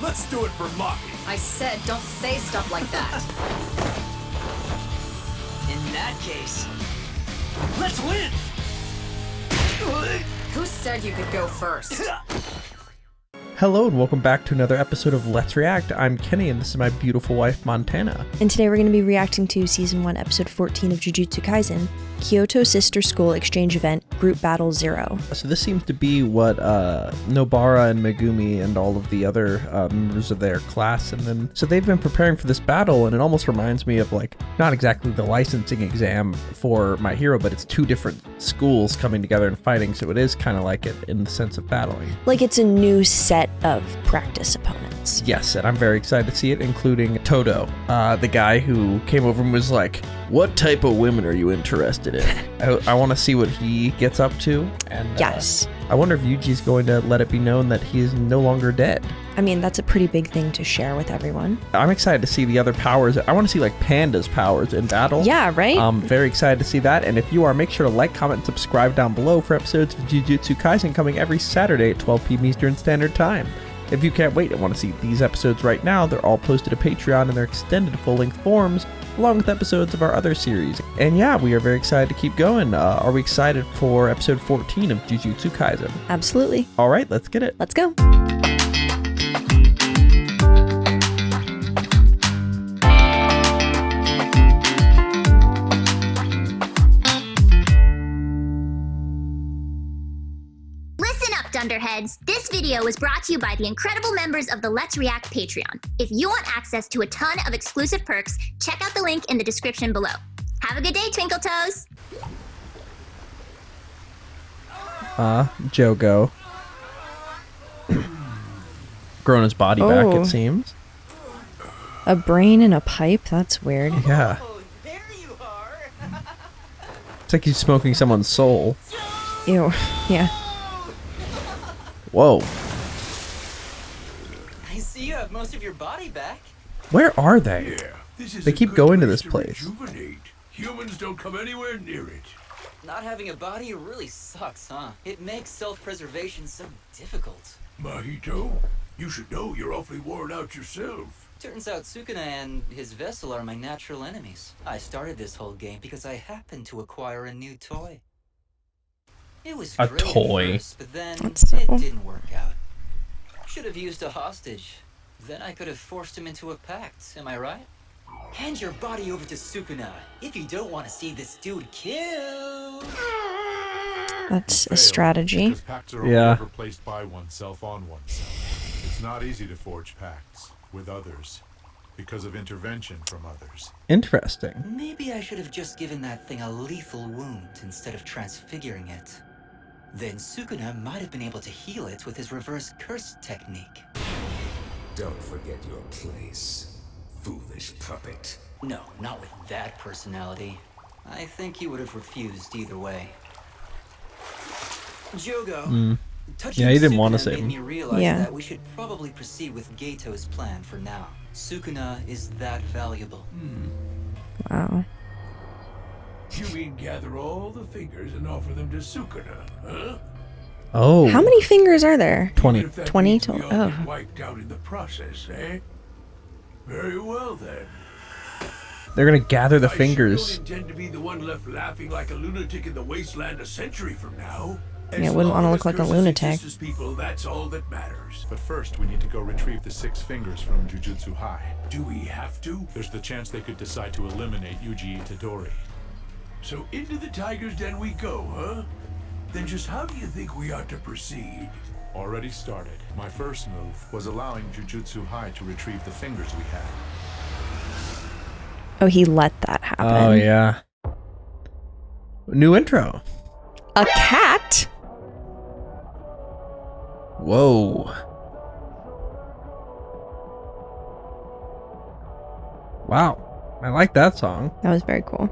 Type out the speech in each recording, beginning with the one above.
Let's do it for Maki. I said don't say stuff like that. In that case, let's win! Who said you could go first? Hello and welcome back to another episode of Let's React. I'm Kenny and this is my beautiful wife, Montana. And today we're going to be reacting to Season 1, Episode 14 of Jujutsu Kaisen, Kyoto Sister School Exchange Event, Group Battle 0. So this seems to be what Nobara and Megumi and all of the other members of their class, and then so they've been preparing for this battle, and it almost reminds me of like, not exactly the licensing exam for My Hero, but it's two different schools coming together and fighting, so it is kind of like it in the sense of battling. Like it's a new set of practice opponents. Yes, and I'm very excited to see it, including Todo, the guy who came over and was like, what type of women are you interested in? I want to see what he gets up to. And Yes. I wonder if Yuji's going to let it be known that he is no longer dead. I mean, that's a pretty big thing to share with everyone. I'm excited to see the other powers. I want to see like Panda's powers in battle. Yeah, right? I'm very excited to see that. And if you are, make sure to like, comment, and subscribe down below for episodes of Jujutsu Kaisen coming every Saturday at 12 p.m. Eastern Standard Time. If you can't wait and want to see these episodes right now, they're all posted to Patreon in their extended full-length forms, along with episodes of our other series. And yeah, we are very excited to keep going. Are we excited for episode 14 of Jujutsu Kaisen? Absolutely. All right, let's get it. Let's go. Dunderheads, this video was brought to you by the incredible members of the Let's React Patreon. If you want access to a ton of exclusive perks, check out the link in the description below. Have a good day, Twinkle Toes! Jogo. Grown his body back, Oh. it seems. A brain in a pipe? That's weird. Yeah. Oh, there you are! It's like he's smoking someone's soul. Ew. Yeah. Whoa. I see you have most of your body back. Where are they? Yeah, this is They a keep good going to place this place. Rejuvenate. Humans don't come anywhere near it. Not having a body really sucks, huh? It makes self-preservation so difficult. Mahito, you should know you're awfully worn out yourself. Turns out Sukuna and his vessel are my natural enemies. I started this whole game because I happened to acquire a new toy. It was A great at toy. first, but then That's it simple. didn't work out. Should have used a hostage. Then I could have forced him into a pact, am I right? Hand your body over to Sukuna if you don't want to see this dude killed. That's a strategy. Because pacts are only ever placed by oneself on oneself. It's not easy to forge pacts with others because of intervention from others. Interesting. Maybe I should have just given that thing a lethal wound instead of transfiguring it. Then Sukuna might have been able to heal it with his reverse curse technique. Don't forget your place, foolish puppet. No, not with that personality. I think he would have refused either way. Jogo. touching Yeah, he didn't Sukuna want to save made him. me realize Yeah. that we should probably proceed with Gato's plan for now. Sukuna is that valuable. Wow. You mean gather all the fingers and offer them to Sukuna, huh? Oh. How many fingers are there? 20. Even if that 20 means we to- all oh. get wiped out in the process, eh? Very well then. They're gonna gather the I fingers. sure don't intend to be the one left laughing like a lunatic in the wasteland a century from now. Yeah, wouldn't wanna look like a lunatic. As people, that's all that matters. But first, we need to go retrieve the 6 fingers from Jujutsu High. Do we have to? There's the chance they could decide to eliminate Yuji Itadori. So into the tiger's den we go, huh? Then just how do you think we ought to proceed? Already started. My first move was allowing Jujutsu High to retrieve the fingers we had. Oh, he let that happen. Oh yeah. New intro. A cat? Whoa. Wow. I like that song. That was very cool.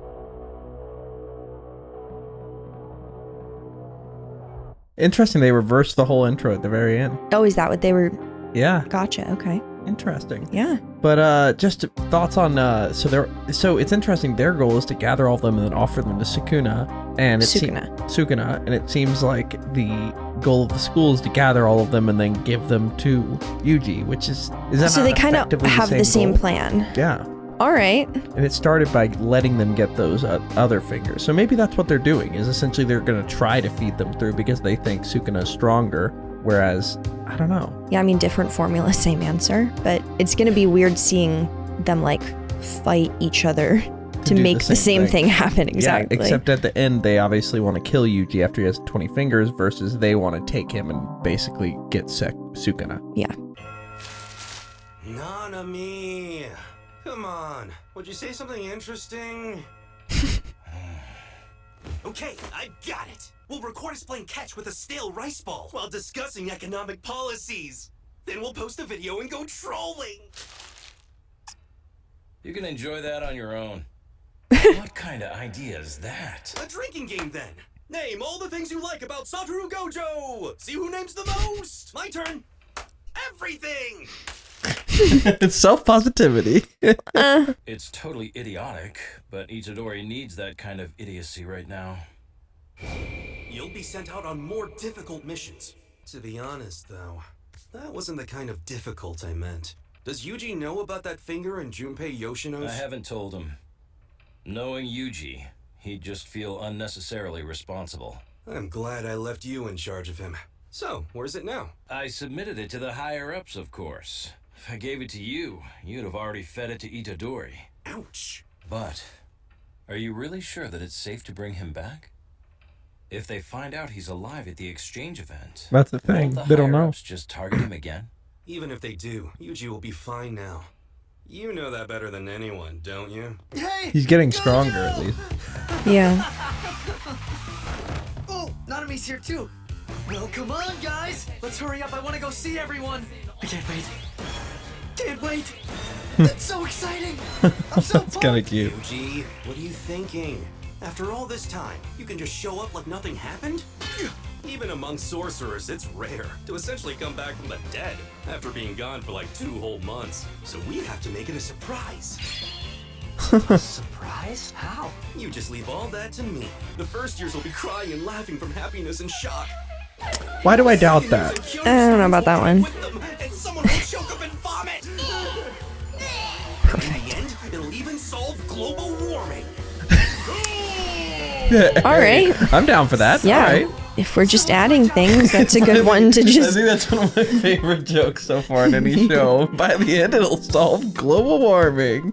Interesting, they reversed the whole intro at the very end. Oh, is that what they were? Yeah, Gotcha. Okay. interesting. Yeah. But just thoughts on so it's interesting. Their goal is to gather all of them and then offer them to Sukuna, and it Sukuna. Sukuna, and it seems like the goal of the school is to gather all of them and then give them to Yuji, which is that So not they kind of effectively have the same goal? plan. Yeah. All right. And it started by letting them get those other fingers. So maybe that's what they're doing, is essentially they're going to try to feed them through because they think Sukuna's stronger, whereas, I don't know. Yeah, I mean, different formula, same answer. But it's going to be weird seeing them, like, fight each other to do make the same thing happen. Exactly. Yeah, except at the end, they obviously want to kill Yuji after he has 20 fingers versus they want to take him and basically get Sukuna. Yeah. Nanami! Come on, would you say something interesting? Okay, I got it! We'll record us playing catch with a stale rice ball while discussing economic policies. Then we'll post a video and go trolling! You can enjoy that on your own. What kind of idea is that? A drinking game then! Name all the things you like about Satoru Gojo! See who names the most! My turn! Everything! It's self-positivity. It's totally idiotic, but Itadori needs that kind of idiocy right now. You'll be sent out on more difficult missions. To be honest, though, that wasn't the kind of difficult I meant. Does Yuji know about that finger in Junpei Yoshino's? I haven't told him. Knowing Yuji, he'd just feel unnecessarily responsible. I'm glad I left you in charge of him. So, where's it now? I submitted it to the higher-ups, of course. If I gave it to you, you'd have already fed it to Itadori. Ouch. But, are you really sure that it's safe to bring him back? If they find out he's alive at the exchange event, That's the thing. won't the They don't know. higher-ups just target him again? Even if they do, Yuji will be fine now. You know that better than anyone, don't you? Hey! He's getting stronger, at least. Yeah. Oh, Nanami's here too. Well, come on, guys. Let's hurry up. I want to go see everyone. I can't wait. Can't wait. It's so exciting. I'm so That's kind of cute. Yuji, what are you thinking? After all this time, you can just show up like nothing happened? Even among sorcerers, it's rare to essentially come back from the dead after being gone for like 2 whole months. So we have to make it a surprise. A surprise? How? You just leave all that to me. The first years will be crying and laughing from happiness and shock. Why do I doubt that? I don't know about that one. And someone will choke up and vomit. Perfect. In the end, it'll even solve global warming. All right. I'm down for that. Yeah. All right. If we're just adding things, that's a good one to I just... think that's one of my favorite jokes so far in any show. By the end, it'll solve global warming.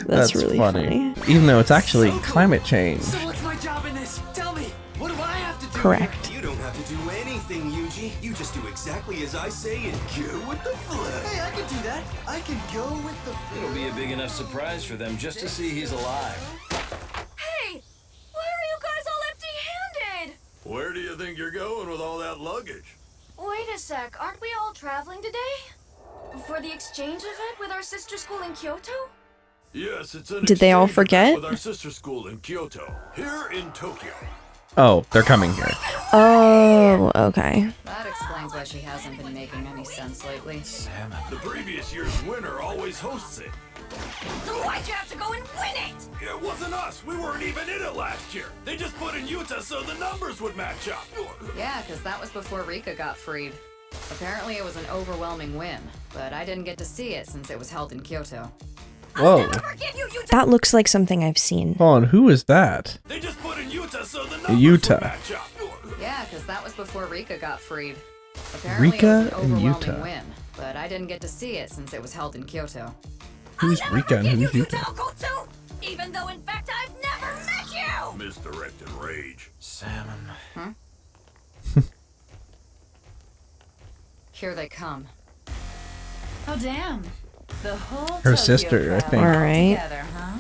That's really funny. Even though it's actually climate change. So what's my job in this? Tell me. What do I have to do? Correct. You don't have to do anything, Yuji. You just do exactly as I say and go with the flow. Hey, I can do that. I can go with the flow. It'll be a big enough surprise for them just to see he's alive. Hey, why are you guys all empty-handed? Where do you think you're going with all that luggage? Wait a sec, aren't we all traveling today? For the exchange event with our sister school in Kyoto? Yes, it's an Did they all exchange forget? event with our sister school in Kyoto, here in Tokyo. Oh, they're coming here. Oh, okay. That explains why she hasn't been making any sense lately. The previous year's winner always hosts it. So why'd you have to go and win it? It wasn't us. We weren't even in it last year. They just put in Utah so the numbers would match up. Yeah, because that was before Rika got freed. Apparently it was an overwhelming win, but I didn't get to see it since it was held in Kyoto. Whoa. Forgive you, Utah! That looks like something I've seen. Hold on, who is that? They just put in Utah so the numbers Utah. would match up. Yeah, because that was before Rika got freed. Apparently Rika it was an and overwhelming Utah. win, but I didn't get to see it since it was held in Kyoto. Who's Rika and who's Utah? Kotsu, even though in fact I've never met you! Misdirected rage. Salmon. Here they come. Oh damn. The whole Her Tokyo sister, I crowd think. All right. together, huh?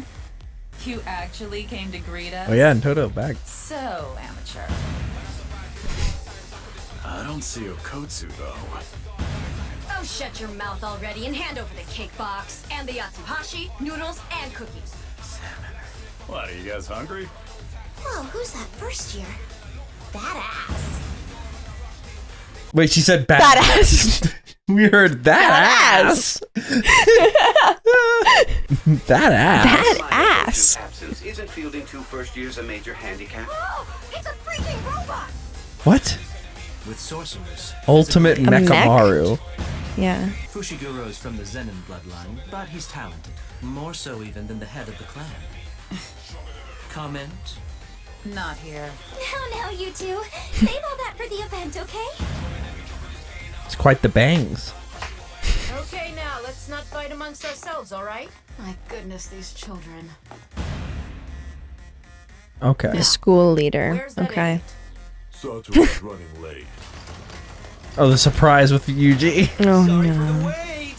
You actually came to greet us? Oh yeah, and Toto back. So amateur. I don't see Okotsu though. Oh, shut your mouth already and hand over the cake box and the yatsuhashi, noodles, and cookies. What, are you guys hungry? Whoa, who's that first year? Badass. Wait, she said badass. We heard that ass. That ass. That ass. Absence isn't fielding 2 first years a major handicap. Oh, it's a freaking robot! What? with sorcerers. Ultimate A mech? Mechamaru. Yeah. Fushiguro is from the Zenin bloodline, but he's talented. More so even than the head of the clan. Comment? Not here. Now, you two. Save all that for the event, okay? It's quite the bangs. Okay, now, let's not fight amongst ourselves, alright? My goodness, these children. Okay. The school leader. Where's that Okay. Satoru's running late. Oh, the surprise with Yuji. Oh Sorry for the no. wait.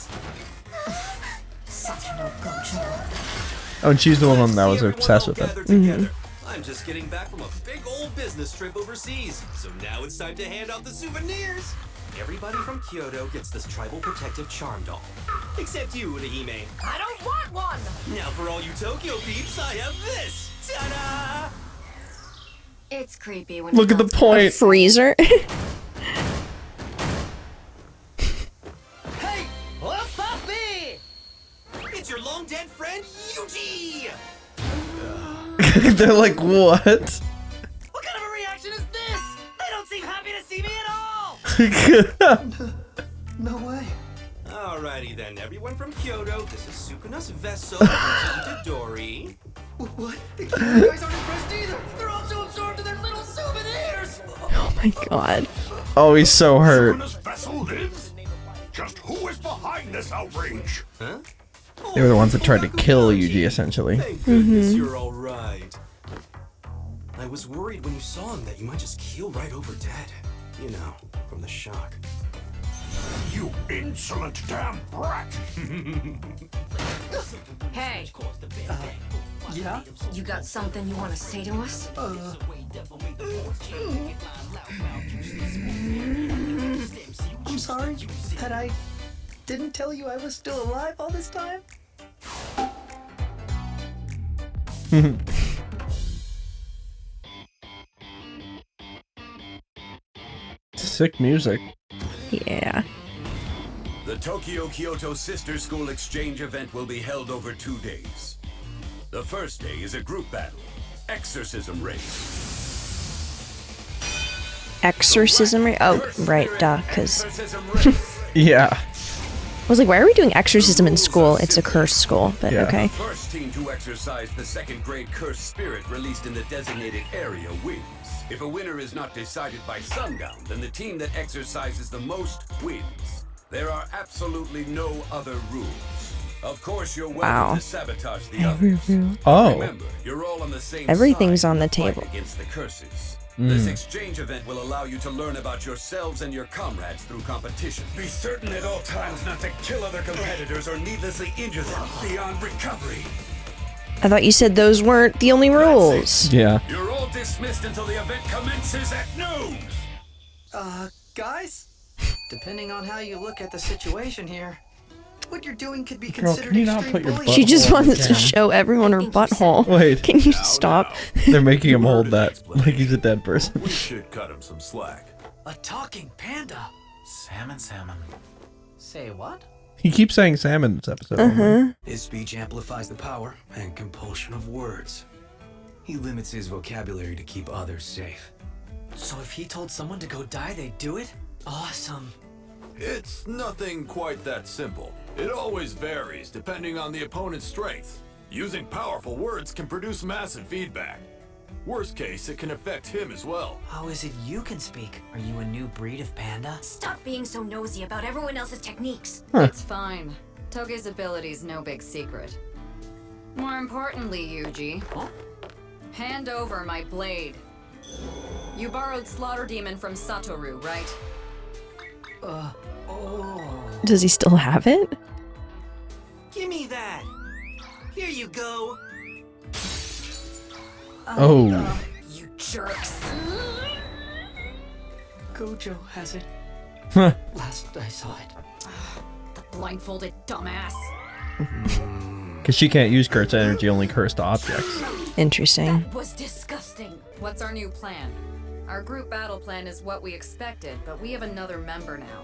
Oh, and she's the one that was See everyone obsessed all with it. gathered together. I'm just getting back from a big old business trip overseas, so now it's time to hand out the souvenirs. Everybody from Kyoto gets this tribal protective charm doll. Except you, Nahime. I don't want one! Now for all you Tokyo peeps, I have this! Ta-da! It's creepy when Look at the point. Freezer. Hey! Oh, puppy! It's your long dead friend, Yuji! They're like, what? What kind of a reaction is this? They don't seem happy to see me at all! No way. Alrighty then, everyone from Kyoto, this is Sukuna's vessel, Dori. What? The guys aren't impressed either! They're all so absorbed in their little souvenirs! Oh my god. Oh, he's so hurt. Sukuna's vessel lives? Just who is behind this outrage? Huh? They were the ones that tried to kill Yuji, essentially. Thank goodness you're alright. I was worried when you saw him that you might just keel right over dead. You know, from the shock. You insolent damn brat! Hey, Yeah? you got something you want to say to us? I'm sorry that I didn't tell you I was still alive all this time. Sick music. Yeah. The Kyoto Sister School exchange event will be held over 2 days. The first day is a group battle, exorcism race. Exorcism rate? Oh, right, duh, because Exorcism race. Yeah. I was like, why are we doing exorcism in school? It's a cursed school, but Yeah. okay. The first team to exorcise the second grade cursed spirit released in the designated area wins. If a winner is not decided by sundown, then the team that exercises the most wins. There are absolutely no other rules. Of course, you're welcome Wow. to sabotage the others. Oh. Remember, you're all on the same Everything's side on the in fight table. against the curses. This exchange event will allow you to learn about yourselves and your comrades through competition. Be certain at all times not to kill other competitors or needlessly injure them beyond recovery. I thought you said those weren't the only rules. Yeah. You're all dismissed until the event commences at noon. Guys? Depending on how you look at the situation here, what you're doing could be Girl, considered can you not extreme put your bullying. butt She just hole on wants to camera? show everyone her butthole. Wait. Can you stop? They're making him hold that like he's a dead person. We should cut him some slack. A talking panda. Salmon. Say what? He keeps saying salmon this episode. His speech amplifies the power and compulsion of words. He limits his vocabulary to keep others safe. So if he told someone to go die, they'd do it? Awesome. It's nothing quite that simple. It always varies depending on the opponent's strength. Using powerful words can produce massive feedback. Worst case, it can affect him as well. How is it you can speak? Are you a new breed of panda? Stop being so nosy about everyone else's techniques. It's fine. Toge's ability's no big secret. More importantly, Yuji, hand over my blade. You borrowed Slaughter Demon from Satoru, right? Does he still have it? Give me that! Here you go! Oh. You jerks. Gojo has it. Last I saw it. The blindfolded dumbass. Because she can't use cursed energy, only cursed objects. Interesting. That was disgusting. What's our new plan? Our group battle plan is what we expected, but we have another member now.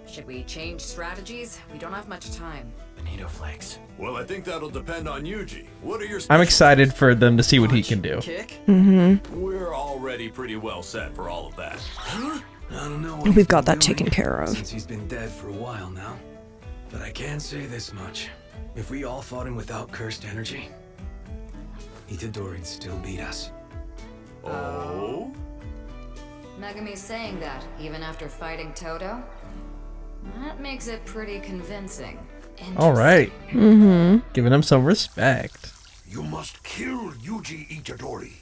Should we change strategies? We don't have much time. Mahito flakes. Well, I think that'll depend on Yuji. What are your I'm excited for them to see what he can do. Kick? Mm-hmm. We're already pretty well set for all of that. I don't know what We've he's got been that taken doing care of. since he's been dead for a while now. But I can say this much. If we all fought him without cursed energy, Itadori'd still beat us. Oh? Megumi's saying that, even after fighting Toto? That makes it pretty convincing. Alright. Giving him some respect. You must kill Yuji Itadori.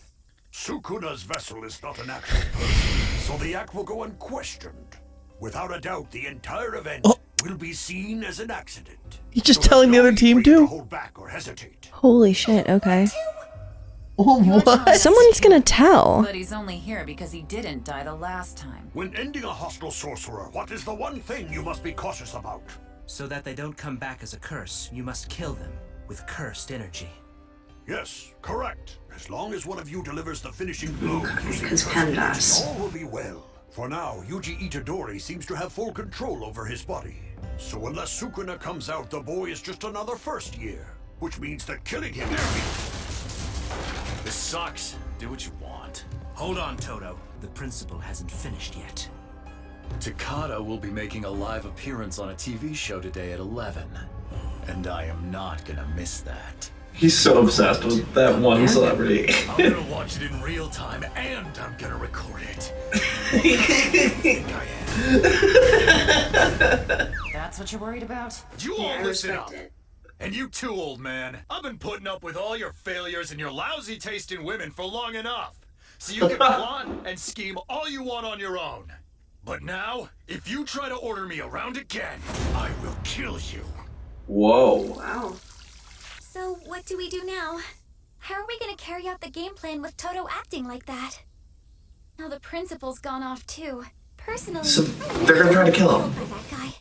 Sukuna's vessel is not an actual person, so the act will go unquestioned. Without a doubt, the entire event will be seen as an accident. He's just telling the other team to to? hold back or hesitate. Holy shit, okay. Oh, what? Someone's gonna tell. But he's only here because he didn't die the last time. When ending a hostile sorcerer, what is the one thing you must be cautious about? So that they don't come back as a curse, you must kill them with cursed energy. Yes, correct. As long as one of you delivers the finishing blow using Because cursed Ken energy, does. all will be well. For now, Yuji Itadori seems to have full control over his body. So unless Sukuna comes out, the boy is just another first year. Which means that killing him... This sucks. Do what you want. Hold on, Toto. The principal hasn't finished yet. Takada will be making a live appearance on a TV show today at 11. And I am not gonna miss that. He's so obsessed with that one celebrity. I'm gonna watch it in real time and I'm gonna record it. That's what you're worried about? You Yeah, all I listen respect up. it. And you too, old man. I've been putting up with all your failures and your lousy taste in women for long enough. So you can plot and scheme all you want on your own. But now, if you try to order me around again, I will kill you. Whoa. Wow. So, what do we do now? How are we gonna carry out the game plan with Toto acting like that? Now the principal's gone off too. Personally, So they're gonna try to kill him. by that guy.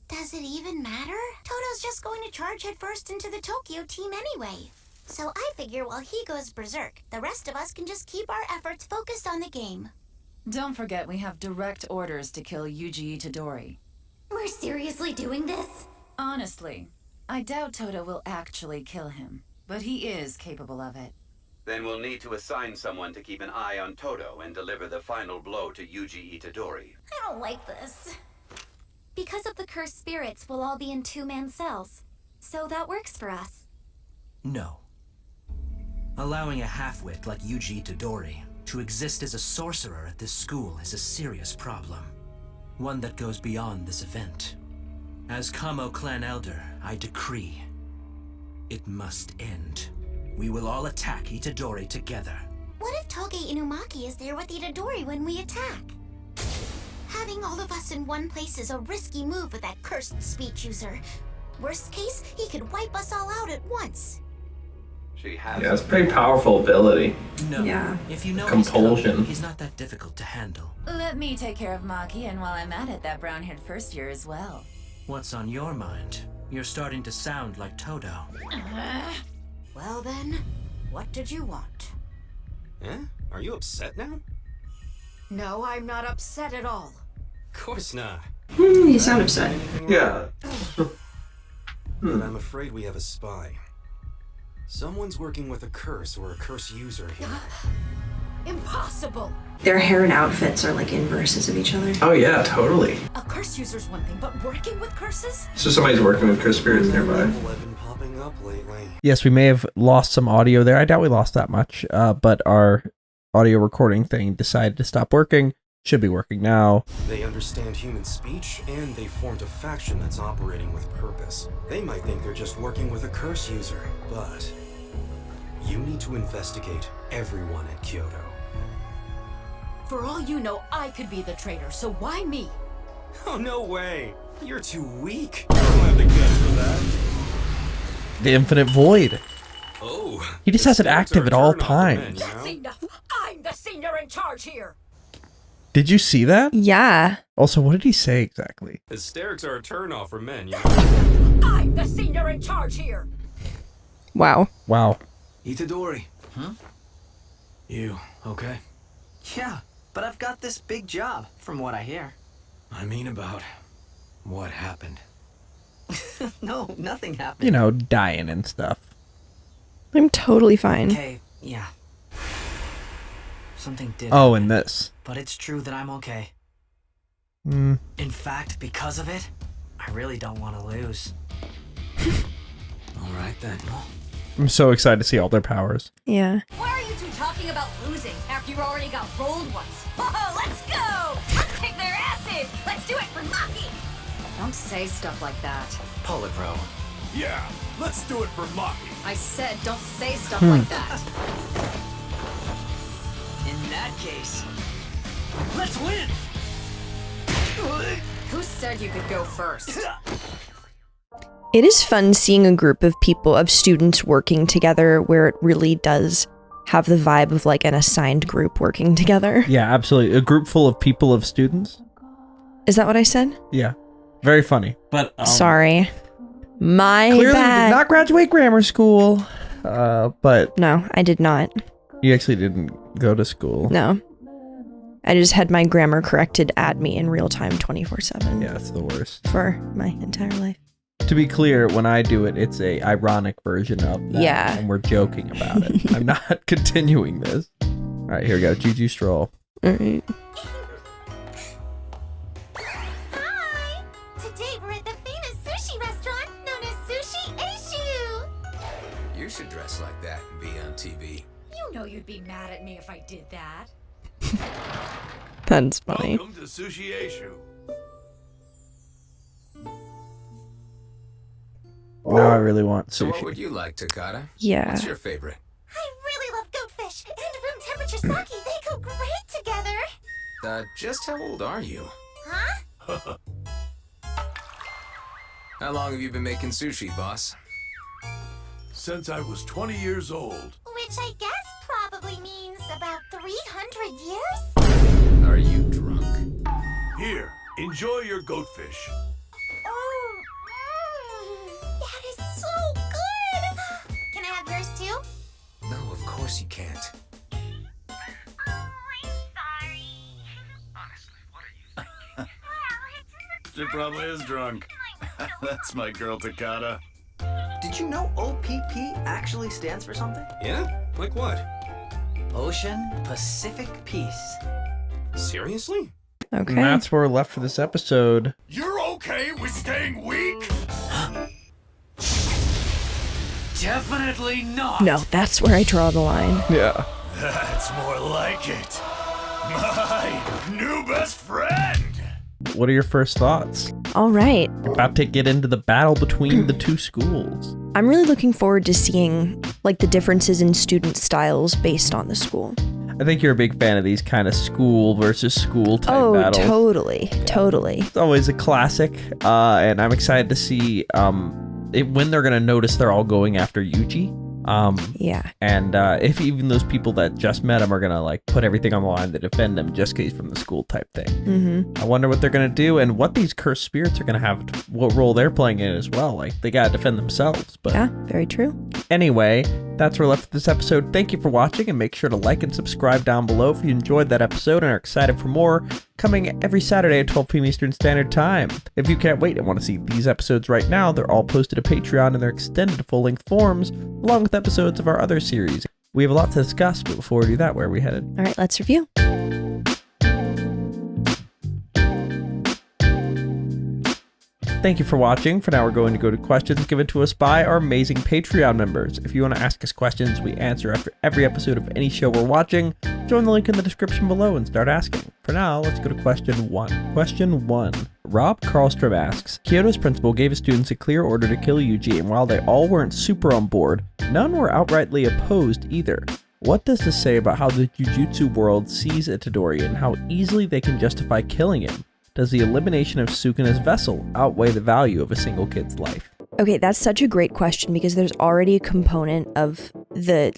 Does it even matter? Toto's just going to charge headfirst into the Tokyo team anyway. So I figure while he goes berserk, the rest of us can just keep our efforts focused on the game. Don't forget we have direct orders to kill Yuji Itadori. We're seriously doing this? Honestly, I doubt Toto will actually kill him, but he is capable of it. Then we'll need to assign someone to keep an eye on Toto and deliver the final blow to Yuji Itadori. I don't like this. Because of the cursed spirits, we'll all be in two-man cells. So that works for us. No. Allowing a half-wit like Yuji Itadori to exist as a sorcerer at this school is a serious problem. One that goes beyond this event. As Kamo clan elder, I decree it must end. We will all attack Itadori together. What if Toge Inumaki is there with Itadori when we attack? Having all of us in one place is a risky move with that cursed speech user. Worst case, he could wipe us all out at once. She has Yeah, it's pretty powerful ability. No. Yeah. If you know Compulsion. he's not that difficult to handle. Let me take care of Maki, and while I'm at it, that brown-haired first year as well. What's on your mind? You're starting to sound like Toto. Well then, what did you want? Eh? Are you upset now? No, I'm not upset at all. Of course not. You sound upset. Yeah. But I'm afraid we have a spy. Someone's working with a curse or a curse user here. Impossible! Their hair and outfits are like inverses of each other. Oh yeah, totally. A curse user's one thing, but working with curses? So somebody's working with cursed spirits nearby. People have been popping up lately. Yes, we may have lost some audio there. I doubt we lost that much, but our audio recording thing decided to stop working. Should be working now. They understand human speech, and they formed a faction that's operating with purpose. They might think they're just working with a curse user, but you need to investigate everyone at Kyoto. For all you know, I could be the traitor, so why me? Oh, no way! You're too weak. I don't have the guts for that. The infinite void. Oh. He just has it active at all times. That's enough! I'm the senior in charge here! Did you see that? Yeah. Also, what did he say exactly? Hysterics are a turnoff for men, you know? I'm the senior in charge here! Wow. Wow. Itadori. You okay? Yeah, but I've got this big job, from what I hear. I mean about what happened. No, nothing happened. You know, dying and stuff. I'm totally fine. Okay, yeah. Something did Oh, happen, and this. but it's true that I'm okay. In fact, because of it, I really don't want to lose. All right then. I'm so excited to see all their powers. Yeah. Why are you two talking about losing after you already got rolled once? Oh, let's go! Let's kick their asses! Let's do it for Maki! Don't say stuff like that. Pull it, bro. Yeah, let's do it for Maki. I said don't say stuff like that. In that case, let's win! Who said you could go first? It is fun seeing a group of people, of students working together where it really does have the vibe of like an assigned group working together. Yeah, absolutely. A group full of people, of students. Is that what I said? Yeah. Very funny. But sorry. My clearly bad. did not graduate grammar school. But no, I did not. You actually didn't go to school. No. I just had my grammar corrected at me in real time 24/7. Yeah, it's the worst. For my entire life. To be clear, when I do it, it's a ironic version of that. Yeah. And we're joking about it. I'm not continuing this. All right, here we go. Juju Stroll. All right. Hi! Today we're at the famous sushi restaurant known as Sushi Aishu. You should dress like that and be on TV. You know you'd be mad at me if I did that. That's funny. Welcome to Sushi Aishu. Now I really want So what sushi. would you like, Takata? Yeah. What's your favorite? I really love goatfish and room temperature sake. They go great together. Just how old are you? Huh? How long have you been making sushi, boss? Since I was 20 years old. Which I guess probably means about 300 years? Are you drunk? Here, enjoy your goatfish. Oh, that is so good! Can I have yours too? No, of course you can't. She probably is drunk. That's my girl, Takata. Did you know OPP actually stands for something? Yeah? Like what? Ocean Pacific Peace. Seriously? Okay. And that's where we're left for this episode. You're okay with staying weak? Definitely not. No, that's where I draw the line. Yeah. That's more like it. My new best friend! What are your first thoughts? All right. We're about to get into the battle between the two schools. I'm really looking forward to seeing like the differences in student styles based on the school. I think you're a big fan of these kind of school versus school type battles. Totally. Totally. It's always a classic, and I'm excited to see when they're going to notice they're all going after Yuji. Yeah. And if even those people that just met him are going to like put everything on the line to defend him just because he's from the school type thing. Mm-hmm. I wonder what they're going to do and what these cursed spirits are going to have, what role they're playing in as well. Like, they got to defend themselves. But yeah, very true. Anyway, that's where we're left with this episode. Thank you for watching, and make sure to like and subscribe down below if you enjoyed that episode and are excited for more, coming every Saturday at 12 p.m. Eastern Standard Time. If you can't wait and want to see these episodes right now, they're all posted to Patreon in their extended full-length forms, along with episodes of our other series. We have a lot to discuss, but before we do that, where are we headed? All right, let's review. Thank you for watching. For now, we're going to go to questions given to us by our amazing Patreon members. If you want to ask us questions we answer after every episode of any show we're watching, join the link in the description below and start asking. For now, let's go to question 1. Question 1. Rob Karlstrom asks, Kyoto's principal gave his students a clear order to kill Yuji, and while they all weren't super on board, none were outrightly opposed either. What does this say about how the Jujutsu world sees Itadori and how easily they can justify killing him? Does the elimination of Sukuna's vessel outweigh the value of a single kid's life? Okay, that's such a great question because there's already a component of the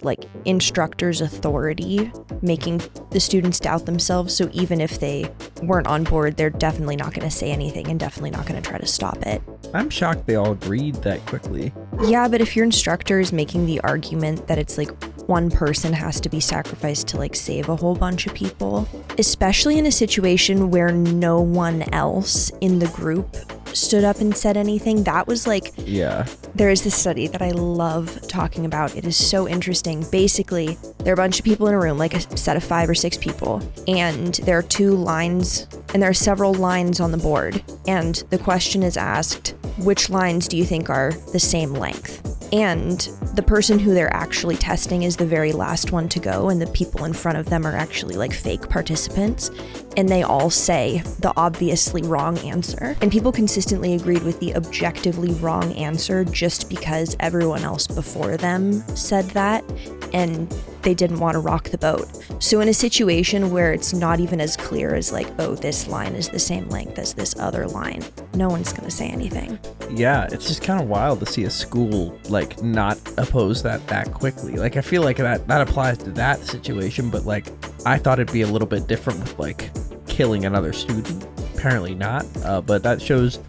instructor's authority making the students doubt themselves. So even if they weren't on board, they're definitely not going to say anything and definitely not going to try to stop it. I'm shocked they all agreed that quickly. Yeah, but if your instructor is making the argument that it's one person has to be sacrificed to save a whole bunch of people, especially in a situation where no one else in the group stood up and said anything, that was yeah. There is this study that I love talking about. It is so interesting. Basically, there are a bunch of people in a room, like a set of 5 or 6 people, and there are 2 lines and there are several lines on the board, and the question is asked, which lines do you think are the same length? And the person who they're actually testing is the very last one to go, and the people in front of them are actually like fake participants, and they all say the obviously wrong answer. And people consistently agreed with the objectively wrong answer just because everyone else before them said that, and they didn't want to rock the boat. So in a situation where it's not even as clear as like, oh, this line is the same length as this other line, no one's gonna say anything. Yeah, it's just kind of wild to see a school like not oppose that quickly. Like I feel like that applies to that situation, but like I thought it'd be a little bit different with like killing another student. Apparently not, but that shows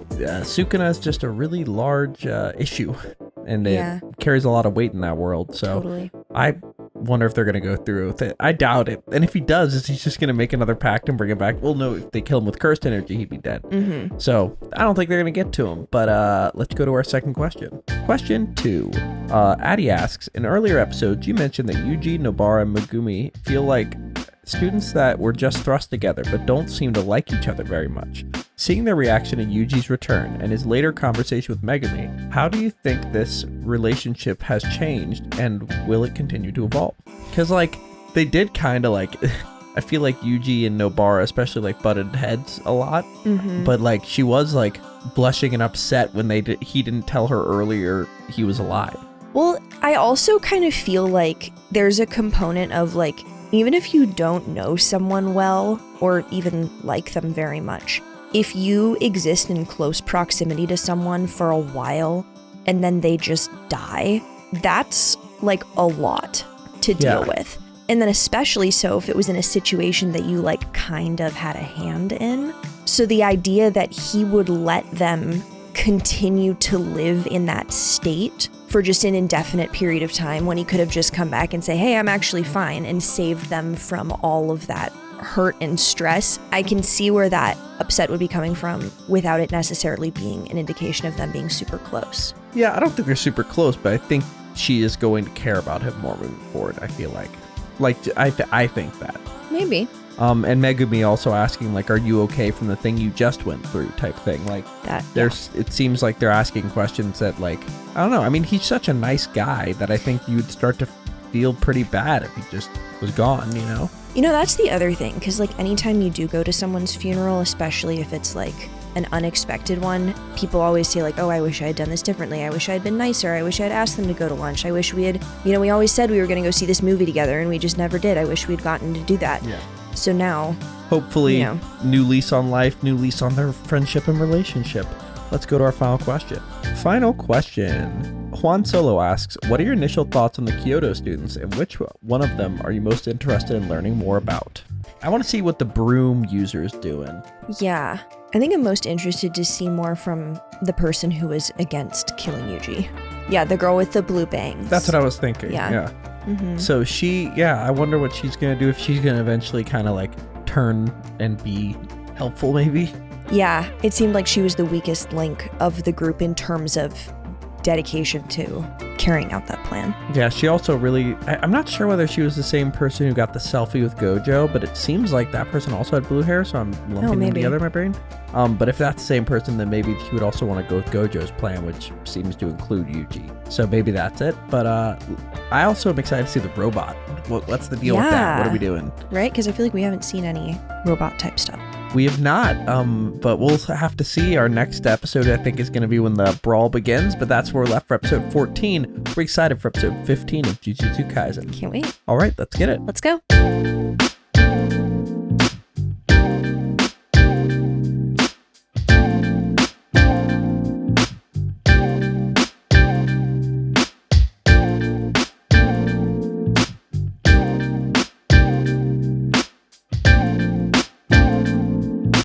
Sukuna is just a really large issue, and it carries a lot of weight in that world. So Totally. I wonder if they're going to go through with it. I doubt it. And if he does, is he's just going to make another pact and bring him back? Well, no, if they kill him with cursed energy, he'd be dead. Mm-hmm. So I don't think they're going to get to him. But let's go to our second question. Question 2. Addie asks, in earlier episodes, you mentioned that Yuji, Nobara, and Megumi feel like students that were just thrust together but don't seem to like each other very much. Seeing their reaction to Yuji's return and his later conversation with Megumi, how do you think this relationship has changed, and will it continue to evolve? Because like they did kind of like I feel like Yuji and Nobara especially like butted heads a lot, but like she was like blushing and upset when he didn't tell her earlier he was alive. Well, I also kind of feel like there's a component of like, even if you don't know someone well or even like them very much, if you exist in close proximity to someone for a while and then they just die, that's like a lot to deal with. And then especially so if it was in a situation that you like kind of had a hand in. So the idea that he would let them continue to live in that state for just an indefinite period of time when he could have just come back and say, hey, I'm actually fine, and saved them from all of that hurt and stress, I can see where that upset would be coming from without it necessarily being an indication of them being super close. Yeah, I don't think they're super close, but I think she is going to care about him more moving forward, I feel like. Like, I think that. Maybe. And Megumi also asking, like, are you okay from the thing you just went through type thing. Like, that, it seems like they're asking questions that, like, I don't know. I mean, he's such a nice guy that I think you would start to feel pretty bad if he just was gone, you know? You know, that's the other thing, because, like, anytime you do go to someone's funeral, especially if it's, like, an unexpected one, people always say, like, oh, I wish I had done this differently. I wish I had been nicer. I wish I had asked them to go to lunch. I wish we had, you know, we always said we were going to go see this movie together, and we just never did. I wish we'd gotten to do that. Yeah. So now, hopefully, you know, new lease on life, new lease on their friendship and relationship. Let's go to our final question. Final question. Juan Solo asks, what are your initial thoughts on the Kyoto students, and which one of them are you most interested in learning more about? I want to see what the broom user's doing. Yeah. I think I'm most interested to see more from the person who was against killing Yuji. Yeah, the girl with the blue bangs. That's what I was thinking. Yeah. Mm-hmm. So I wonder what she's going to do, if she's going to eventually kind of like turn and be helpful maybe. Yeah, it seemed like she was the weakest link of the group in terms of dedication to carrying out that plan. Yeah, she also really, I'm not sure whether she was the same person who got the selfie with Gojo, but it seems like that person also had blue hair, so I'm lumping them together in my brain. But if that's the same person, then maybe he would also want to go with Gojo's plan, which seems to include Yuji. So maybe that's it. But I also am excited to see the robot. What's the deal with that? What are we doing? Right? Because I feel like we haven't seen any robot type stuff. We have not, but we'll have to see. Our next episode, I think, is going to be when the brawl begins, but that's where we're left for episode 14. We're excited for episode 15 of Jujutsu Kaisen. Can't wait. All right, let's get it. Let's go.